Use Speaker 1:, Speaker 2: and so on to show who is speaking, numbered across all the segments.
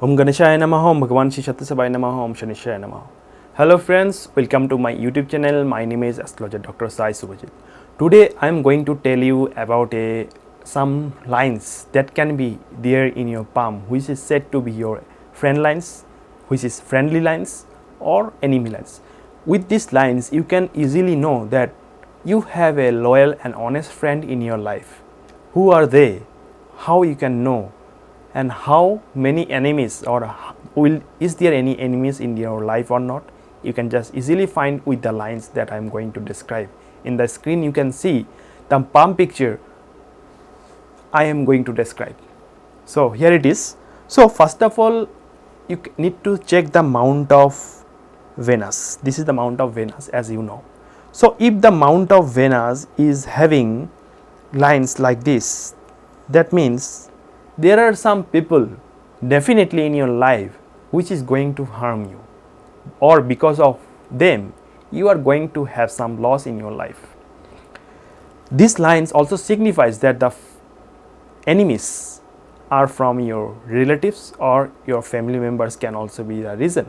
Speaker 1: Om Ganeshaya Namaha, Om Bhagavan Shri Satyasabaya Namaha, Om Shanishaya Namaha. Hello friends, welcome to my YouTube channel. My name is Astrologer Dr. Sai Suvajit. Today I am going to tell you about some lines that can be there in your palm, which is said to be your friend lines, which is friendly lines or enemy lines. With these lines, you can easily know that you have a loyal and honest friend in your life. Who are they? How you can know? And how many enemies, or is there any enemies in your life or not, you can just easily find with the lines that I am going to describe. In the screen you can see the palm picture I am going to describe. So here it is. So first of all, you need to check the mount of Venus. This is the mount of Venus, as you know. So if the mount of Venus is having lines like this, that means there are some people definitely in your life which is going to harm you, or because of them you are going to have some loss in your life. These lines also signifies that the enemies are from your relatives or your family members, can also be the reason,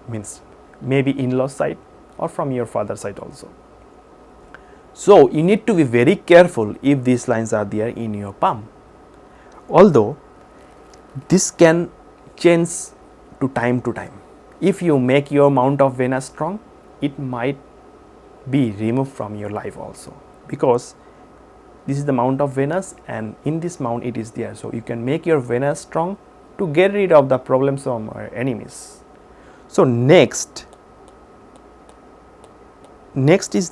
Speaker 1: means maybe in-law side or from your father side also. So you need to be very careful if these lines are there in your palm. Although this can change to time. If you make your mount of Venus strong, it might be removed from your life also, because this is the mount of Venus and in this mount it is there. So you can make your Venus strong to get rid of the problems from our enemies. So next is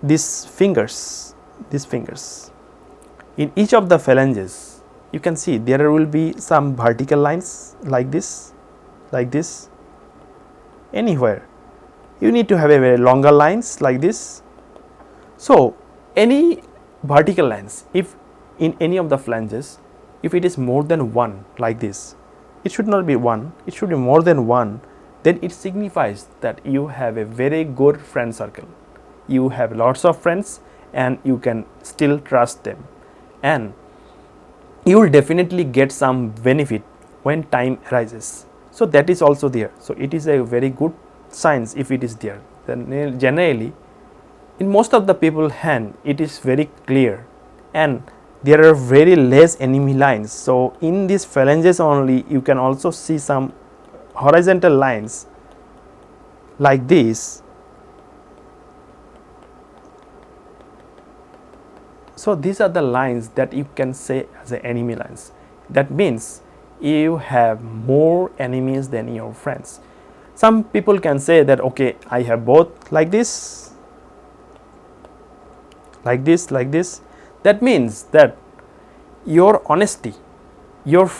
Speaker 1: these fingers. In each of the phalanges, you can see there will be some vertical lines like this, anywhere. You need to have a very longer lines like this. So any vertical lines, if in any of the phalanges, if it is more than one like this, it should not be one, it should be more than one, then it signifies that you have a very good friend circle. You have lots of friends and you can still trust them, and you will definitely get some benefit when time arises. So that is also there. So it is a very good signs if it is there. Then generally in most of the people hand it is very clear and there are very less enemy lines. So in these phalanges only you can also see some horizontal lines like this. So these are the lines that you can say as the enemy lines. That means you have more enemies than your friends. Some people can say that, okay, I have both like this. That means that your honesty, your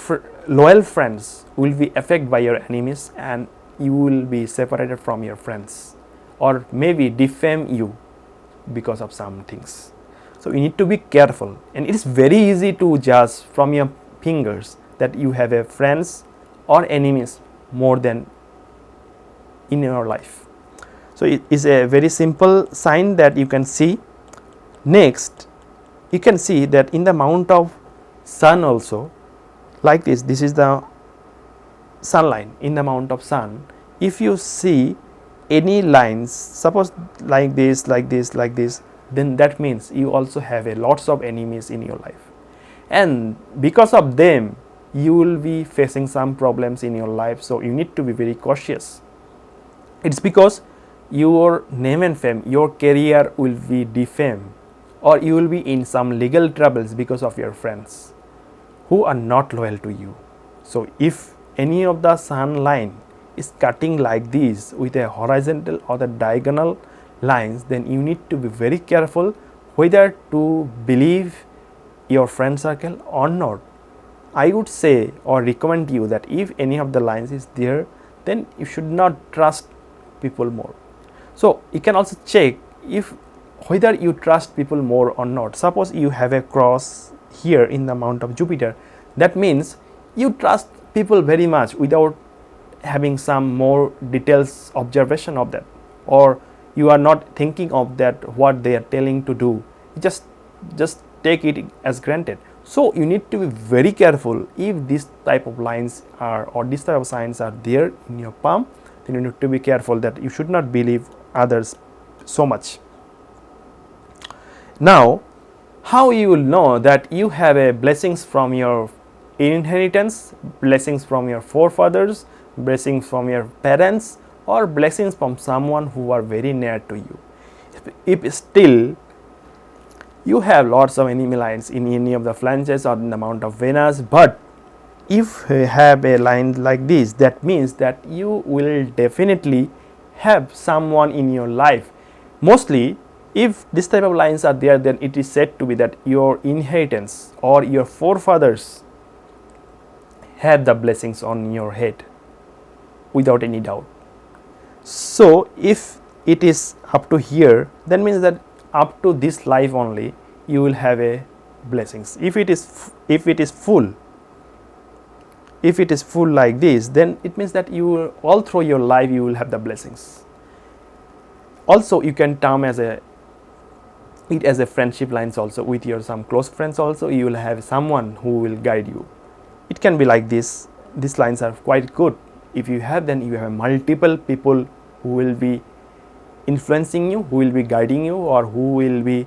Speaker 1: loyal friends will be affected by your enemies and you will be separated from your friends, or maybe defame you because of some things. So you need to be careful, and it is very easy to judge from your fingers that you have a friends or enemies more than in your life. So it is a very simple sign that you can see. Next, you can see that in the mount of Sun also, like this is the sun line in the mount of Sun. If you see any lines, suppose like this, then that means you also have a lots of enemies in your life, and because of them you will be facing some problems in your life. So you need to be very cautious. It's because your name and fame, your career will be defamed, or you will be in some legal troubles because of your friends who are not loyal to you. So if any of the sun line is cutting like this with a horizontal or the diagonal lines, then you need to be very careful whether to believe your friend circle or not. I would say or recommend you that if any of the lines is there, then you should not trust people more. So you can also check if whether you trust people more or not. Suppose you have a cross here in the mount of Jupiter, that means you trust people very much without having some more details observation of that, or you are not thinking of that what they are telling to do, just take it as granted. So you need to be very careful if this type of lines are or this type of signs are there in your palm. Then you need to be careful that you should not believe others so much. Now, how you will know that you have a blessings from your inheritance, blessings from your forefathers, blessings from your parents, or blessings from someone who are very near to you? If still you have lots of enemy lines in any of the flanges or in the mount of Venus, but if you have a line like this, that means that you will definitely have someone in your life. Mostly, if this type of lines are there, then it is said to be that your inheritance or your forefathers have the blessings on your head without any doubt. So if it is up to here, that means that up to this life only you will have a blessings. If it is full like this, then it means that you will, all through your life you will have the blessings. Also, you can term as a friendship lines also with your some close friends. Also, you will have someone who will guide you. It can be like this. These lines are quite good. If you have, then you have multiple people who will be influencing you, who will be guiding you, or who will be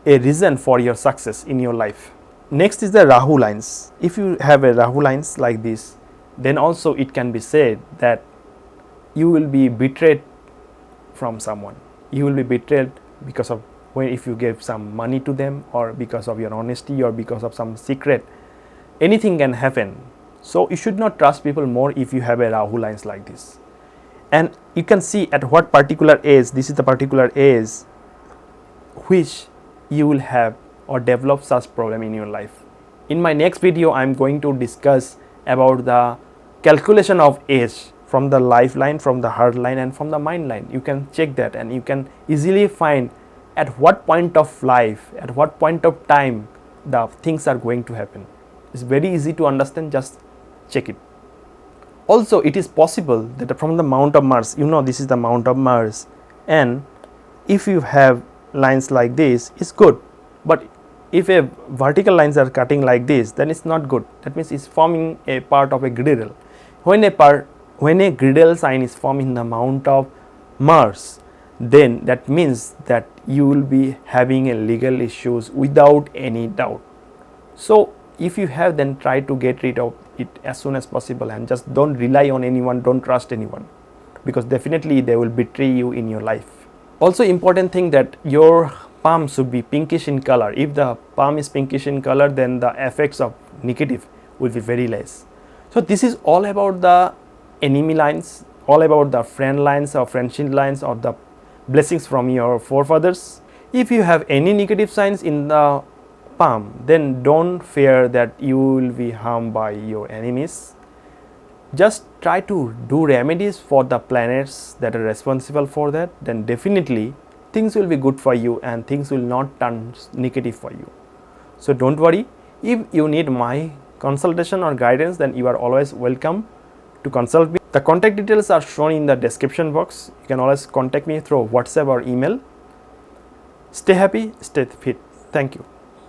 Speaker 1: a reason for your success in your life. Next is the Rahu lines. If you have a Rahu lines like this, then also it can be said that you will be betrayed from someone. You will be betrayed because of if you give some money to them, or because of your honesty, or because of some secret. Anything can happen. So you should not trust people more if you have a Rahu lines like this. And you can see at what particular age, this is the particular age which you will have or develop such problem in your life. In my next video, I am going to discuss about the calculation of age from the lifeline, from the heart line, and from the mind line. You can check that and you can easily find at what point of life, at what point of time the things are going to happen. It's very easy to understand, just check it. Also, it is possible that from the mount of Mars, this is the mount of Mars, and if you have lines like this, it's good. But if a vertical lines are cutting like this, then it's not good. That means it's forming a part of a griddle. When a griddle sign is formed in the mount of Mars, then that means that you will be having a legal issues without any doubt. So if you have, then try to get rid of it as soon as possible, and just don't rely on anyone, don't trust anyone, because definitely they will betray you in your life. Also, important thing that your palm should be pinkish in color. If the palm is pinkish in color, then the effects of negative will be very less. So this is all about the enemy lines, all about the friend lines or friendship lines, or the blessings from your forefathers. If you have any negative signs in the palm, then don't fear that you will be harmed by your enemies. Just try to do remedies for the planets that are responsible for that, then definitely things will be good for you and things will not turn negative for you. So don't worry. If you need my consultation or guidance, then you are always welcome to consult me. The contact details are shown in the description box. You can always contact me through WhatsApp or email. Stay happy, stay fit. Thank you.